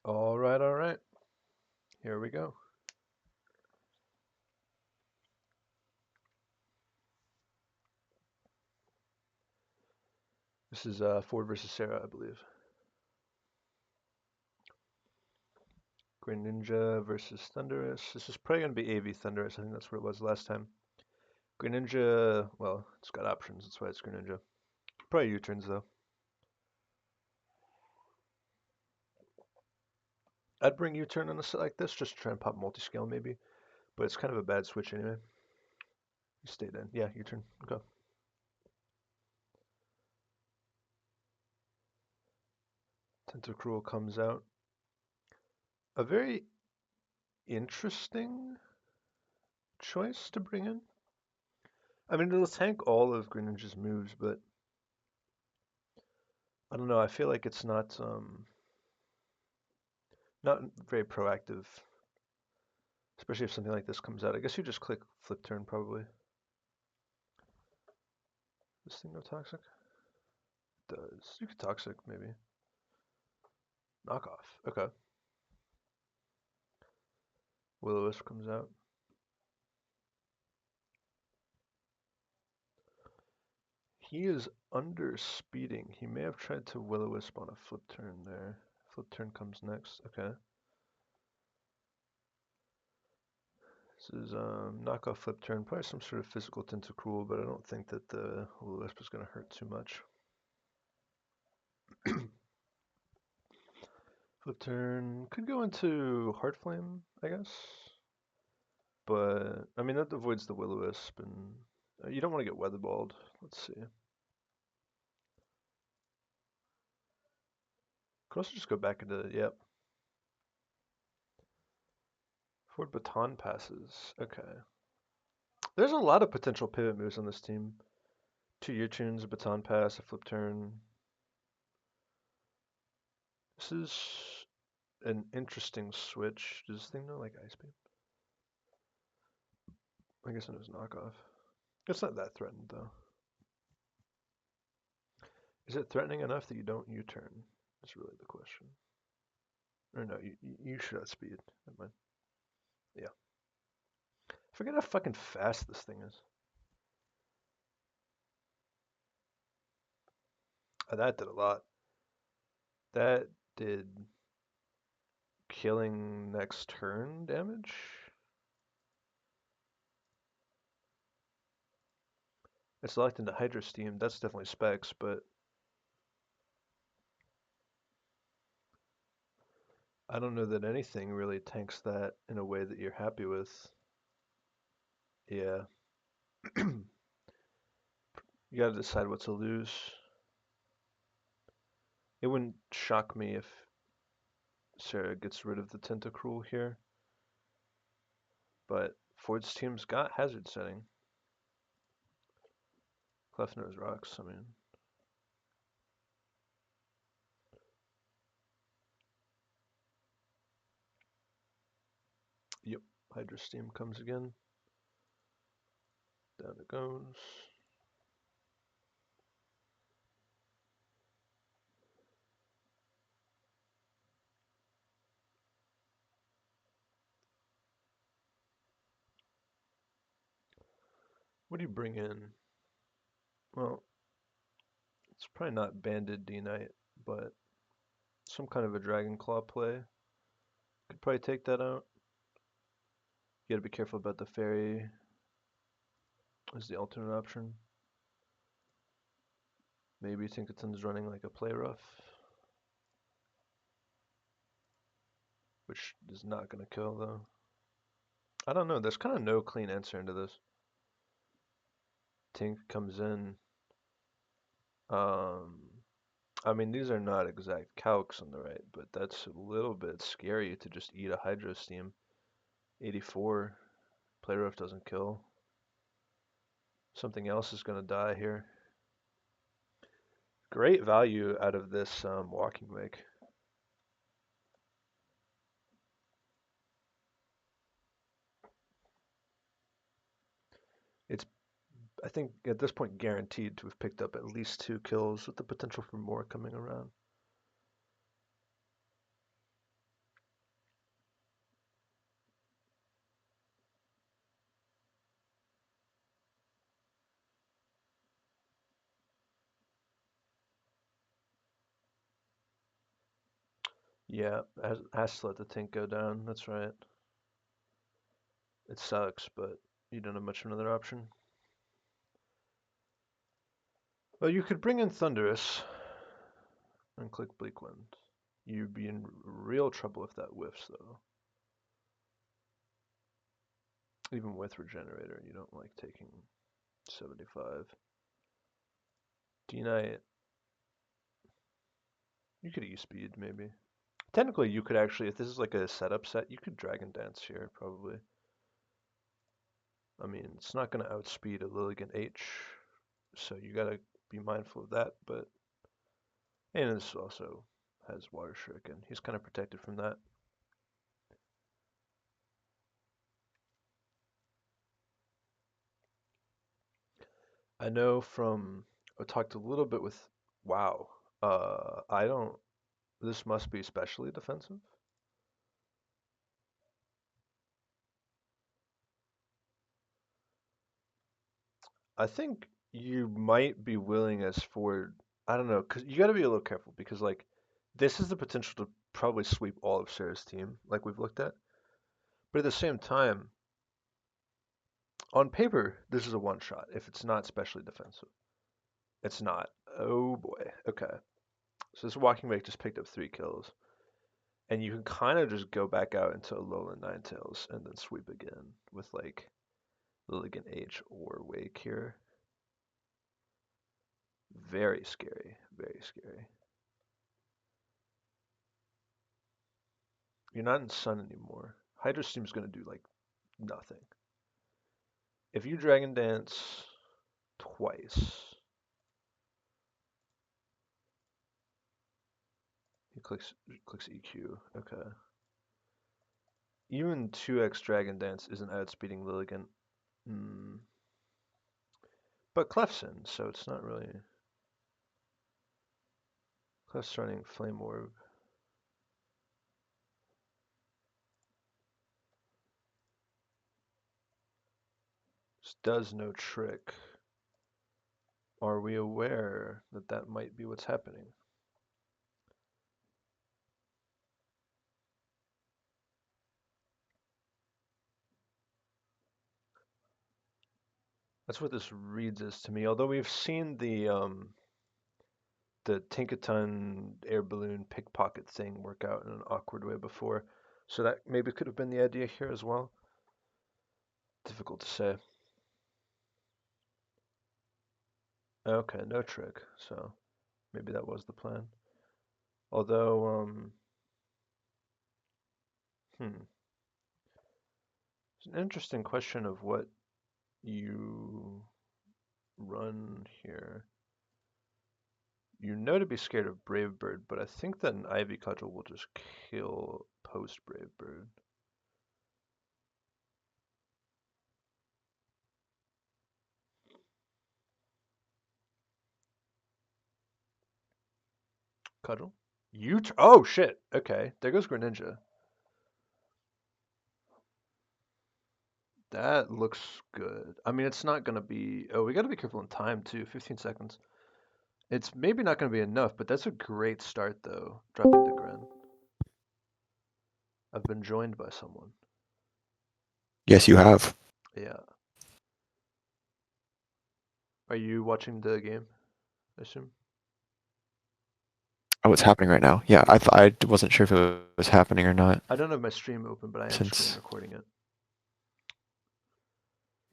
All right, all right. Here we go. This is Ford versus Sarah, I believe. Greninja versus Thundurus. This is probably going to be AV Thundurus. I think that's what it was last time. Greninja, well, it's got options. That's why it's Greninja. Probably U-turns, though. I'd bring U-turn on a set like this, just to try and pop multi-scale maybe. But it's kind of a bad switch anyway. You stayed in. Yeah, U-turn. Okay. Tentacruel comes out. A very interesting choice to bring in. I mean, it'll tank all of Greninja's moves, but I don't know. I feel like it's not very proactive, especially if something like this comes out. I guess you just click flip turn probably. This thing no toxic? It does. You could toxic maybe. Knockoff. Okay. Will-O-Wisp comes out. He is under speeding. He may have tried to Will-O-Wisp on a flip turn there. Flip turn comes next. Okay. This is knockoff flip turn. Probably some sort of physical Tentacruel, but I don't think that the Will-O-Wisp is going to hurt too much. Flip turn could go into Heart Flame, I guess. But, I mean, that avoids the Will-O-Wisp, and you don't want to get Weatherballed. Let's see. Could also just go back into, yep. Forward Baton passes. Okay. There's a lot of potential pivot moves on this team. 2 U-turns, a Baton pass, a flip turn. This is an interesting switch. Does this thing know, like, Ice Beam? I guess it was knockoff. It's not that threatened, though. Is it threatening enough that you don't U-turn? That's really the question. Or no, you should outspeed. Never mind. Yeah. Forget how fucking fast this thing is. Oh, that did a lot. That did killing next turn damage? It's locked into Hydro Steam. That's definitely specs, but I don't know that anything really tanks that in a way that you're happy with. Yeah. You gotta decide what to lose. It wouldn't shock me if Sarah gets rid of the Tentacruel here, but Ford's team's got hazard setting. Clefnose rocks, I mean. Yep. Hydro Steam comes again. Down it goes. What do you bring in? Well, it's probably not Banded D-Knight, but some kind of a Dragon Claw play. Could probably take that out. You gotta be careful about the fairy as the alternate option. Maybe Tinkaton's running like a play rough, which is not gonna kill though. I don't know. There's kind of no clean answer into this. Tink comes in. Um, I mean, these are not exact calcs on the right, but that's a little bit scary to just eat a Hydro Steam. 84. Play rough doesn't kill. Something else is gonna die here. Great value out of this walking wake. It's, I think, at this point guaranteed to have picked up at least 2 kills with the potential for more coming around. Yeah, has to let the Tink go down. That's right. It sucks, but you don't have much of another option. Well, you could bring in Thunderous and click Bleak Wind. You'd be in real trouble if that whiffs, though. Even with Regenerator, you don't like taking 75. D-Knight. You could E-Speed, maybe. Technically, you could actually, if this is like a setup set, you could Dragon Dance here, probably. I mean, it's not going to outspeed a Lilligant H, so you got to be mindful of that, but... And this also has Water Shuriken. He's kind of protected from that. I know from... I talked a little bit with... Wow. I don't... This must be especially defensive? I think you might be willing as forward. I don't know, because you got to be a little careful because like this is the potential to probably sweep all of Sarah's team, like we've looked at. But at the same time, on paper, this is a one shot if it's not specially defensive. It's not. Oh boy. Okay. So this Walking Wake just picked up 3 kills, and you can kind of just go back out into Alolan Ninetales and then sweep again with like Lilligant H or Wake here. Very scary. Very scary. You're not in Sun anymore. Hydro Steam's gonna do like nothing. If you Dragon Dance twice, he clicks EQ. Okay. Even 2x Dragon Dance isn't outspeeding Lilligant. Hmm. But Clef's in, so it's not really. Clef's running Flame Orb. This does no trick. Are we aware that that might be what's happening? That's what this reads as to me. Although we've seen the Tinkaton air balloon pickpocket thing work out in an awkward way before, so that maybe could have been the idea here as well. Difficult to say. Okay, no trick, so maybe that was the plan. Although, it's an interesting question of what you run here. You know to be scared of Brave Bird, but I think that an Ivy Cudgel will just kill post Brave Bird. Cudgel? Oh shit! Okay, there goes Greninja. That looks good. I mean, it's not gonna be. Oh, we gotta be careful in time too. 15 seconds. It's maybe not gonna be enough, but that's a great start though. Dropping the Gren. I've been joined by someone. Yes, you have. Yeah. Are you watching the game? I assume. Oh, it's happening right now. Yeah, I wasn't sure if it was happening or not. I don't have my stream open, but I am screen recording it.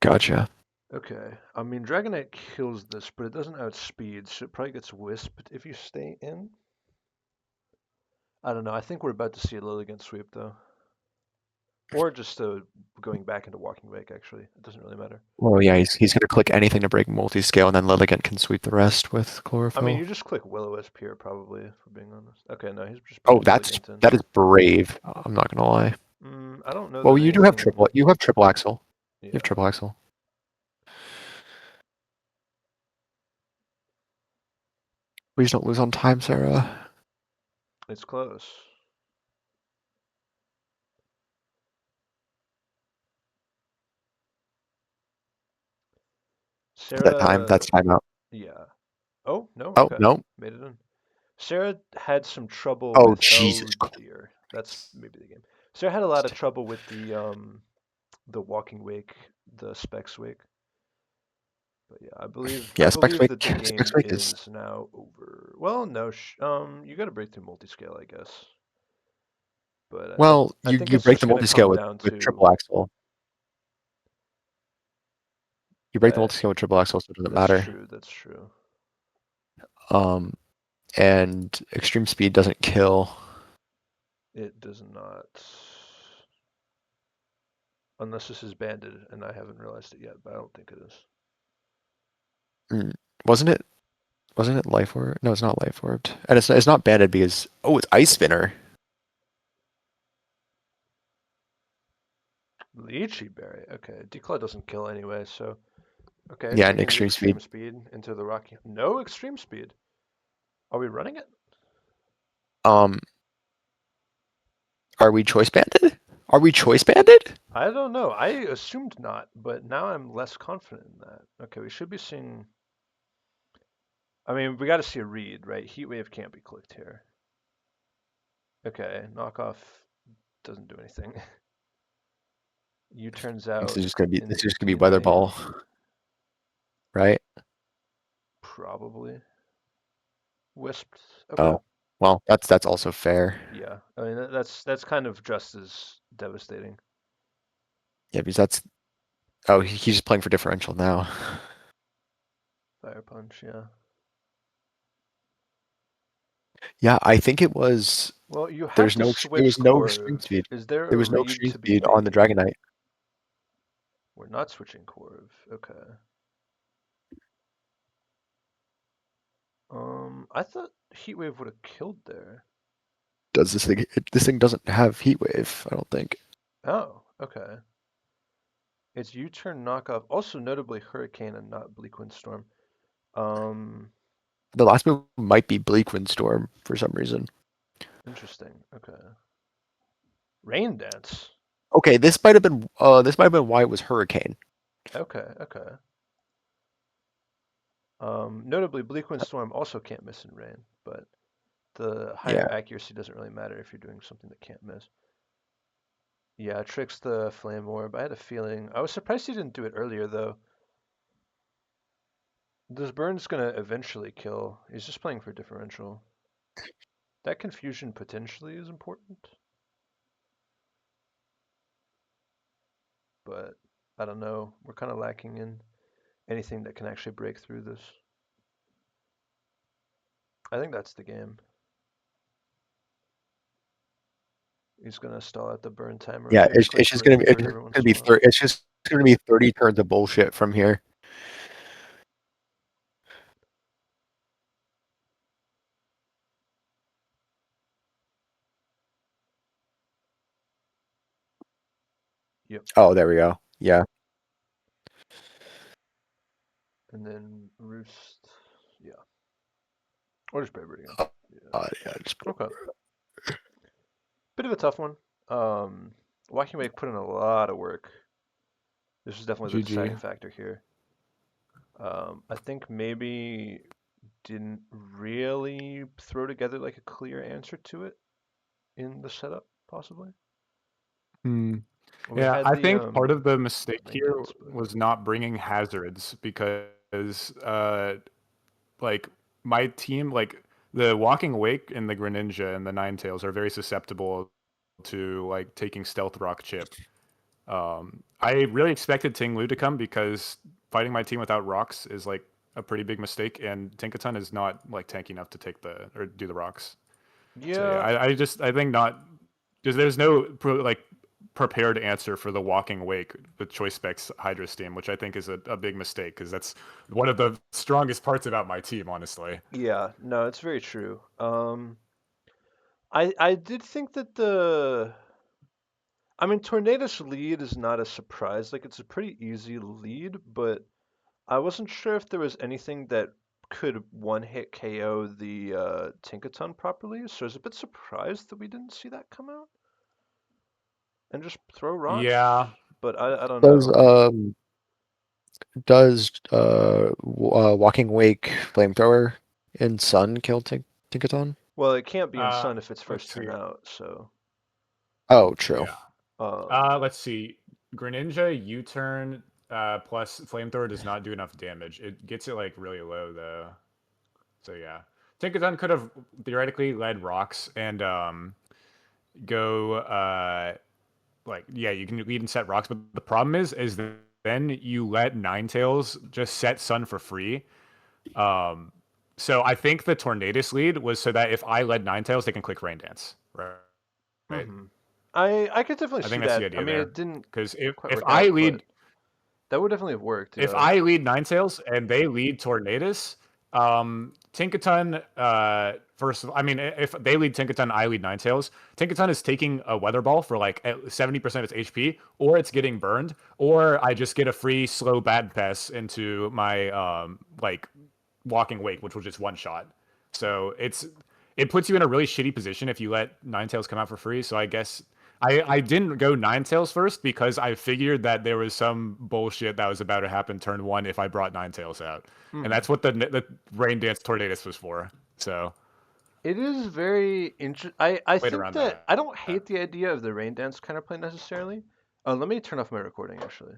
Gotcha. Okay. I mean, Dragonite kills this, but it doesn't outspeed, so it probably gets Wisped if you stay in. I don't know. I think we're about to see a Lilligant sweep, though. Or just going back into Walking Wake, actually. It doesn't really matter. Well, yeah, he's going to click anything to break multi-scale, and then Lilligant can sweep the rest with Chlorophyll. I mean, you just click Will-O-Wisp here, probably, if we're being honest. Okay, no, he's just Oh, that is brave. I'm not going to lie. I don't know Well, that you do have anything... You have triple axle. Yeah. You have triple axle. Please don't lose on time, Sarah. It's close. Sarah... That's time out. Yeah. Oh, no, Oh, okay. no. Made it in. Sarah had some trouble Oh, with Jesus Eldir. That's maybe the game. Sarah had a lot of trouble with the Walking Wake, the Specs Wake. But yeah, I Yeah, Specs believe Wake. that the Specs game Wake is. is now over. Well, no, you got to break through multi-scale, I guess. But Well, I think you it's break just the gonna multi-scale come with, down triple to axle. You break the that. multi-scale with triple axle, so it doesn't That's matter. true. That's true. Um, and extreme speed doesn't kill. It does not, unless this is banded, and I haven't realized it yet. But I don't think it is. Mm, wasn't it? Wasn't it life orb? No, it's not life orbed, and it's not banded because it's ice spinner. Lychee berry. Okay, Declaw doesn't kill anyway, so okay, Yeah, and taking the extreme speed. extreme speed into the rocky. No extreme speed. Are we running it? Um, are we choice banded? Are we choice banded? I don't know. I assumed not, but now I'm less confident in that. Okay, we should be seeing. I mean, we got to see a read, right? Heatwave can't be clicked here. Okay, knockoff doesn't do anything. U turns This out is just gonna be weather innate, ball, right? probably. Wisped. Okay. Oh, well, that's also fair. Yeah. I mean, that's kind of just as devastating. Yeah, because that's. Oh, he's just playing for differential now. Fire punch. Yeah. Yeah, I think it was. Well, you have There's to no. There switch was no extreme Corv. speed. Is there There a was no read extreme to be speed on the made? Dragonite. We're not switching Corv. Okay. I thought Heatwave would have killed there. Does this thing? This thing doesn't have heat wave. I don't think. Oh, okay. It's U-turn knockoff. Also notably Hurricane and not Bleak Windstorm. The last move might be Bleak Windstorm for some reason. Interesting. Okay. Rain Dance. Okay, this might have been. This might have been why it was Hurricane. Okay, okay. Notably Bleak Windstorm also can't miss in rain, but the higher Yeah. accuracy doesn't really matter if you're doing something that can't miss. Yeah, tricks the Flame Orb. I had a feeling. I was surprised he didn't do it earlier, though. This burn's gonna eventually kill. He's just playing for differential. That confusion potentially is important, but I don't know. We're kind of lacking in anything that can actually break through this. I think that's the game. He's gonna stall out the burn timer. Yeah, Maybe click Green Wave every once in a while. it's just gonna be 30 turns of bullshit from here. Yep. Oh, there we go. Yeah. And then Roost. Yeah. Or just Brave Bird again. Uh, Yeah. yeah. Just, Okay. Bit of a tough one. Walking Wake put in a lot of work. This was definitely the deciding GG. factor here. I think maybe didn't really throw together like a clear answer to it in the setup, possibly. Hmm. We Yeah, had I the think part of the mistake rain here dance, but was not bringing hazards because, like my team, like the Walking Awake and the Greninja and the Ninetales are very susceptible to like taking Stealth Rock Chip. I really expected Ting Lu to come because fighting my team without rocks is like a pretty big mistake, and Tinkaton is not like tanky enough to take the or do the rocks. So yeah, yeah, I think not because there's no like prepared answer for the Walking Wake with Choice Specs Hydra Steam, which I think is a big mistake because that's one of the strongest parts about my team, honestly. yeah, no, it's very true. I did think that I mean, Tornadus lead is not a surprise. Like, it's a pretty easy lead, but I wasn't sure if there was anything that could one-hit KO the Tinkaton properly, so I was a bit surprised that we didn't see that come out and just throw rocks. Yeah, But I don't does know. Walking Wake flamethrower in Sun kill Tink? Tinkaton? Well, it can't be in Uh, Sun if it's let's first turn see. out. So, Oh, true. Yeah. um, Let's see. Greninja U-turn plus flamethrower does not do enough damage. It gets it like really low though. So yeah, Tinkaton could have theoretically led rocks and go like yeah, you can lead and set rocks, but the problem is that then you let Ninetales just set Sun for free. Um, so I think the Tornadus lead was so that if I led Ninetales, they can click Rain Dance. Right. mhm. I could definitely I see think that's the that. I idea mean, there. it didn't Because quite if work I out, but lead that would definitely have worked. if Yeah. I lead Ninetales and they lead Tornadus, Tinkaton, first, I mean, if they lead Tinkaton, I lead Ninetales. Tinkaton is taking a Weather Ball for like 70% of its HP, or it's getting burned, or I just get a free slow Bad Pass into my like Walking Wake, which was just one shot. So it puts you in a really shitty position if you let Ninetales come out for free. So I guess I didn't go Ninetales first because I figured that there was some bullshit that was about to happen turn one if I brought Ninetales out, and Mhm. that's what the Rain Dance Tornadus was for. So It is very interesting. I played think around that I don't that. hate the idea of the rain dance counterplay necessarily. Let me turn off my recording actually.